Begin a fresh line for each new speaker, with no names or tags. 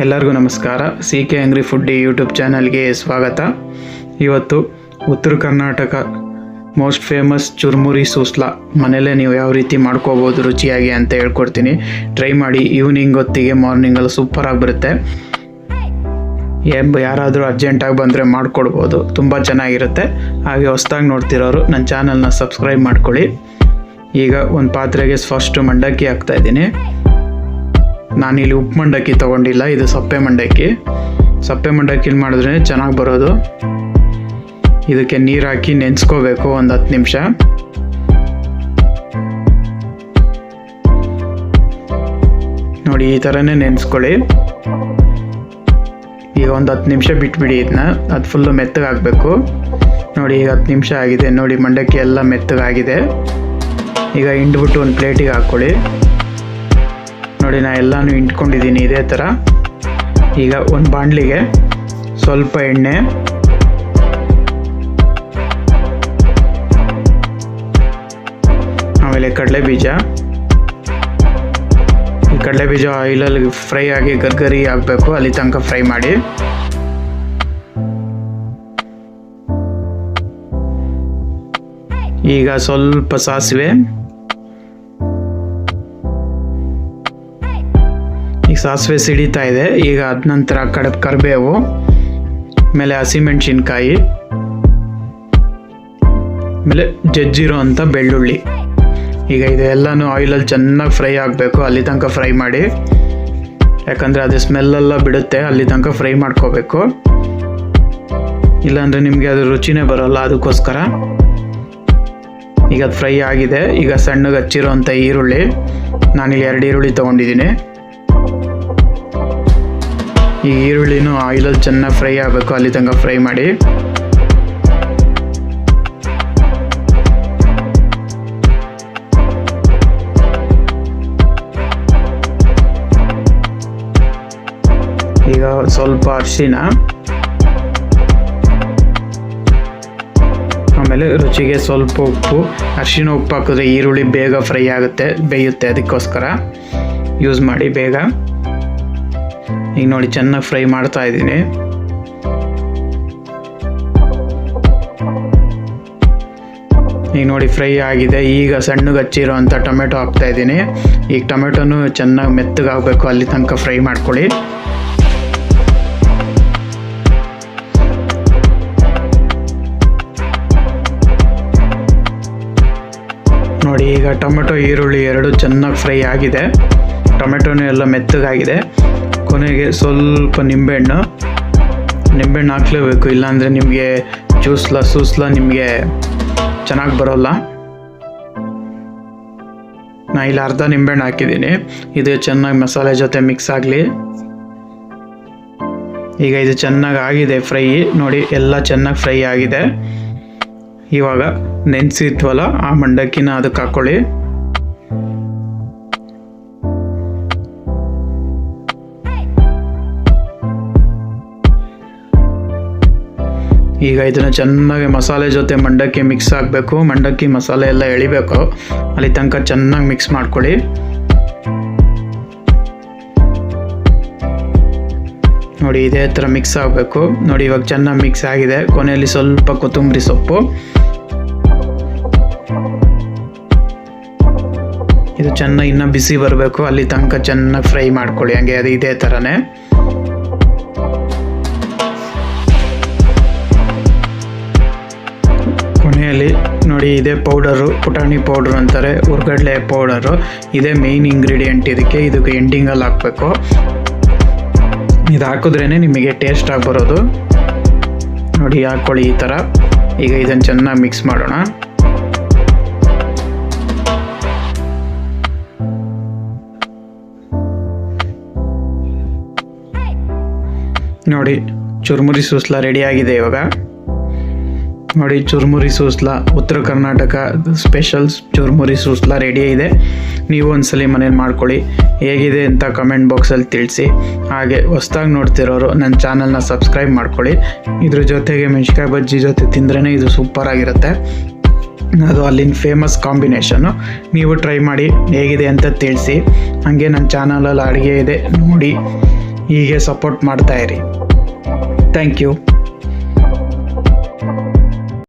ಎಲ್ಲರಿಗೂ ನಮಸ್ಕಾರ. CK Angry Foodie YouTube ಚಾನಲ್ಗೆ ಸ್ವಾಗತ. ಇವತ್ತು ಉತ್ತರ ಕರ್ನಾಟಕ ಮೋಸ್ಟ್ ಫೇಮಸ್ ಚುರುಮುರಿ ಸೂಸ್ಲಾ ಮನೆಯಲ್ಲೇ ನೀವು ಯಾವ ರೀತಿ ಮಾಡ್ಕೋಬೋದು ರುಚಿಯಾಗಿ ಅಂತ ಹೇಳ್ಕೊಡ್ತೀನಿ. ಟ್ರೈ ಮಾಡಿ. ಈವ್ನಿಂಗ್ ಹೊತ್ತಿಗೆ ಮಾರ್ನಿಂಗಲ್ಲಿ ಸೂಪರಾಗಿ ಬರುತ್ತೆ. ಯಾರಾದರೂ ಅರ್ಜೆಂಟಾಗಿ ಬಂದರೆ ಮಾಡಿಕೊಡ್ಬೋದು, ತುಂಬ ಚೆನ್ನಾಗಿರುತ್ತೆ. ಹಾಗೆ ಹೊಸ್ದಾಗಿ ನೋಡ್ತಿರೋರು ನನ್ನ ಚಾನಲ್ನ ಸಬ್ಸ್ಕ್ರೈಬ್ ಮಾಡ್ಕೊಳ್ಳಿ. ಈಗ ಒಂದು ಪಾತ್ರೆಗೆ ಫಸ್ಟು ಮಂಡಕ್ಕಿ ಹಾಕ್ತಾಯಿದ್ದೀನಿ. ನಾನಿಲ್ಲಿ ಉಪ್ಪು ಮಂಡಕ್ಕಿ ತೊಗೊಂಡಿಲ್ಲ, ಇದು ಸಪ್ಪೆ ಮಂಡಕ್ಕಿ. ಸಪ್ಪೆ ಮಂಡಕ್ಕಿಲಿ ಮಾಡಿದ್ರೆ ಚೆನ್ನಾಗಿ ಬರೋದು. ಇದಕ್ಕೆ ನೀರು ಹಾಕಿ ನೆನೆಸ್ಕೋಬೇಕು ಒಂದು 10 ನಿಮಿಷ. ನೋಡಿ, ಈ ಥರನೇ ನೆನೆಸ್ಕೊಳ್ಳಿ. ಈಗ ಒಂದು 10 ನಿಮಿಷ ಬಿಟ್ಬಿಡಿ. ಇದನ್ನ ಅದು ಫುಲ್ಲು ಮೆತ್ತಗಾಗಬೇಕು. ನೋಡಿ, ಈಗ 10 ನಿಮಿಷ ಆಗಿದೆ. ನೋಡಿ, ಮಂಡಕ್ಕಿ ಎಲ್ಲ ಮೆತ್ತಗಾಗಿದೆ. ಈಗ ಹಿಂಡ್ಬಿಟ್ಟು ಒಂದು ಪ್ಲೇಟಿಗೆ ಹಾಕ್ಕೊಳ್ಳಿ. ನೋಡಿ, ನಾನು ಎಲ್ಲನೂ ಹಿಂಡ್ಕೊಂಡಿದ್ದೀನಿ ಇದೇ ಥರ. ಈಗ ಒಂದು ಬಾಣಲಿಗೆ ಸ್ವಲ್ಪ ಎಣ್ಣೆ, ಆಮೇಲೆ ಕಡಲೆಬೀಜ. ಈ ಕಡಲೆಬೀಜ ಆಯಿಲಲ್ಲಿ ಫ್ರೈ ಆಗಿ ಗರ್ಗರಿ ಆಗಬೇಕು, ಅಲ್ಲಿ ತನಕ ಫ್ರೈ ಮಾಡಿ. ಈಗ ಸ್ವಲ್ಪ ಸಾಸಿವೆ, ಈಗ ಸಾಸಿವೆ ಸಿಡಿತಾ ಇದೆ. ಈಗ ಅದ ನಂತರ ಕರಿಬೇವು, ಆಮೇಲೆ ಹಸಿಮೆಣಸಿನ್ಕಾಯಿ, ಆಮೇಲೆ ಜಜ್ಜಿರೋ ಅಂಥ ಬೆಳ್ಳುಳ್ಳಿ. ಈಗ ಇದೆಲ್ಲನೂ ಆಯಿಲಲ್ಲಿ ಚೆನ್ನಾಗಿ ಫ್ರೈ ಆಗಬೇಕು, ಅಲ್ಲಿ ತನಕ ಫ್ರೈ ಮಾಡಿ. ಯಾಕಂದರೆ ಅದು ಸ್ಮೆಲ್ಲೆಲ್ಲ ಬಿಡುತ್ತೆ, ಅಲ್ಲಿ ತನಕ ಫ್ರೈ ಮಾಡ್ಕೋಬೇಕು. ಇಲ್ಲಾಂದರೆ ನಿಮಗೆ ಅದು ರುಚಿನೇ ಬರೋಲ್ಲ, ಅದಕ್ಕೋಸ್ಕರ. ಈಗ ಅದು ಫ್ರೈ ಆಗಿದೆ. ಈಗ ಸಣ್ಣಗೆ ಹಚ್ಚಿರೋ ಅಂಥ ಈರುಳ್ಳಿ, ನಾನಿಲ್ಲಿ 2 ಈರುಳ್ಳಿ ತೊಗೊಂಡಿದ್ದೀನಿ. ಈ ಈರುಳ್ಳಿನೂ ಆಯಿಲಲ್ಲಿ ಚೆನ್ನಾಗಿ ಫ್ರೈ ಆಗಬೇಕು, ಅಲ್ಲಿ ತನಕ ಫ್ರೈ ಮಾಡಿ. ಈಗ ಸ್ವಲ್ಪ ಅರಿಶಿನ, ಆಮೇಲೆ ರುಚಿಗೆ ಸ್ವಲ್ಪ ಉಪ್ಪು. ಅರಿಶಿನ ಉಪ್ಪು ಹಾಕಿದ್ರೆ ಈರುಳ್ಳಿ ಬೇಗ ಫ್ರೈ ಆಗುತ್ತೆ, ಬೇಯುತ್ತೆ, ಅದಕ್ಕೋಸ್ಕರ ಯೂಸ್ ಮಾಡಿ ಬೇಗ. ಈಗ ನೋಡಿ, ಚೆನ್ನಾಗಿ ಫ್ರೈ ಮಾಡ್ತಾ ಇದ್ದೀನಿ. ಈಗ ನೋಡಿ, ಫ್ರೈ ಆಗಿದೆ. ಈಗ ಸಣ್ಣಗೆ ಹಚ್ಚಿರೋ ಅಂಥ ಟೊಮೆಟೊ ಹಾಕ್ತಾ ಇದ್ದೀನಿ. ಈಗ ಟೊಮೆಟೊನು ಚೆನ್ನಾಗಿ ಮೆತ್ತಗಾಗಬೇಕು, ಅಲ್ಲಿ ತನಕ ಫ್ರೈ ಮಾಡ್ಕೊಳ್ಳಿ. ನೋಡಿ, ಈಗ ಟೊಮೆಟೊ ಈರುಳ್ಳಿ ಎರಡು ಚೆನ್ನಾಗಿ ಫ್ರೈ ಆಗಿದೆ. ಟೊಮೆಟೊನು ಎಲ್ಲ ಮೆತ್ತಗಾಗಿದೆ. ಕೊನೆಗೆ ಸ್ವಲ್ಪ ನಿಂಬೆಹಣ್ಣು ಹಾಕಲೇಬೇಕು, ಇಲ್ಲಾಂದರೆ ನಿಮಗೆ ಸೂಸ್ಲಾ ನಿಮಗೆ ಚೆನ್ನಾಗಿ ಬರೋಲ್ಲ. ನಾನು ಇಲ್ಲಿ ಅರ್ಧ ನಿಂಬೆಹಣ್ಣು ಹಾಕಿದ್ದೀನಿ. ಇದು ಚೆನ್ನಾಗಿ ಮಸಾಲೆ ಜೊತೆ ಮಿಕ್ಸ್ ಆಗಲಿ. ಈಗ ಇದು ಚೆನ್ನಾಗಿ ಆಗಿದೆ ಫ್ರೈ. ನೋಡಿ, ಎಲ್ಲ ಚೆನ್ನಾಗಿ ಫ್ರೈ ಆಗಿದೆ. ಇವಾಗ ನೆನೆಸಿದ್ವಲ್ಲ ಆ ಮಂಡಕ್ಕಿನ ಅದಕ್ಕೆ ಹಾಕ್ಕೊಳ್ಳಿ. ಈಗ ಇದನ್ನು ಚೆನ್ನಾಗಿ ಮಸಾಲೆ ಜೊತೆ ಮಂಡಕ್ಕಿ ಮಿಕ್ಸ್ ಆಗಬೇಕು. ಮಂಡಕ್ಕಿ ಮಸಾಲೆ ಎಲ್ಲ ಎಳಿಬೇಕು, ಅಲ್ಲಿ ತನಕ ಚೆನ್ನಾಗಿ ಮಿಕ್ಸ್ ಮಾಡ್ಕೊಳ್ಳಿ. ನೋಡಿ, ಇದೇ ಥರ ಮಿಕ್ಸ್ ಆಗಬೇಕು. ನೋಡಿ, ಇವಾಗ ಚೆನ್ನಾಗಿ ಮಿಕ್ಸ್ ಆಗಿದೆ. ಕೊನೆಯಲ್ಲಿ ಸ್ವಲ್ಪ ಕೊತ್ತಂಬರಿ ಸೊಪ್ಪು. ಇದು ಚೆನ್ನಾಗಿ ಇನ್ನೂ ಬಿಸಿ ಬರಬೇಕು, ಅಲ್ಲಿ ತನಕ ಚೆನ್ನಾಗಿ ಫ್ರೈ ಮಾಡ್ಕೊಳ್ಳಿ. ಹಂಗೆ ಅದು ಇದೇ ಥರನೇ. ಕೊನೆಯಲ್ಲಿ ನೋಡಿ, ಇದೇ ಪೌಡರು, ಪುಟಾಣಿ ಪೌಡ್ರು ಅಂತಾರೆ, ಹುರ್ಗಡ್ಲೆ ಪೌಡರು. ಇದೇ ಮೇಯ್ನ್ ಇಂಗ್ರೀಡಿಯೆಂಟ್ ಇದಕ್ಕೆ ಎಂಡಿಂಗಲ್ಲಿ ಹಾಕಬೇಕು. ಇದು ಹಾಕಿದ್ರೇ ನಿಮಗೆ ಟೇಸ್ಟಾಗಿ ಬರೋದು. ನೋಡಿ, ಹಾಕ್ಕೊಳ್ಳಿ ಈ ಥರ. ಈಗ ಇದನ್ನು ಚೆನ್ನಾಗಿ ಮಿಕ್ಸ್ ಮಾಡೋಣ. ನೋಡಿ, ಚುರುಮುರಿ ಸೂಸ್ಲಾ ರೆಡಿಯಾಗಿದೆ. ಇವಾಗ ನೋಡಿ, ಚುರುಮುರಿ ಸೂಸ್ಲಾ ಉತ್ತರ ಕರ್ನಾಟಕ ಸ್ಪೆಷಲ್ ಚುರುಮುರಿ ಸೂಸ್ಲಾ ರೆಡಿ ಇದೆ. ನೀವು ಒಂದ್ಸಲಿ ಮನೇಲಿ ಮಾಡ್ಕೊಳ್ಳಿ. ಹೇಗಿದೆ ಅಂತ ಕಮೆಂಟ್ ಬಾಕ್ಸಲ್ಲಿ ತಿಳಿಸಿ. ಹಾಗೆ ಹೊಸ್ದಾಗಿ ನೋಡ್ತಿರೋರು ನನ್ನ ಚಾನಲ್ನ ಸಬ್ಸ್ಕ್ರೈಬ್ ಮಾಡ್ಕೊಳ್ಳಿ. ಇದ್ರ ಜೊತೆಗೆ ಮೆಣಸಿನ್ಕಾಯಿ ಬಜ್ಜಿ ಜೊತೆ ತಿಂದ್ರೇ ಇದು ಸೂಪರಾಗಿರುತ್ತೆ. ಅದು ಅಲ್ಲಿನ ಫೇಮಸ್ ಕಾಂಬಿನೇಷನ್ನು. ನೀವು ಟ್ರೈ ಮಾಡಿ ಹೇಗಿದೆ ಅಂತ ತಿಳಿಸಿ. ಹಾಗೆ ನನ್ನ ಚಾನಲಲ್ಲಿ ಅಡುಗೆ ಇದೆ ನೋಡಿ. ಹೀಗೆ ಸಪೋರ್ಟ್ ಮಾಡ್ತಾ ಇರಿ. Thank you.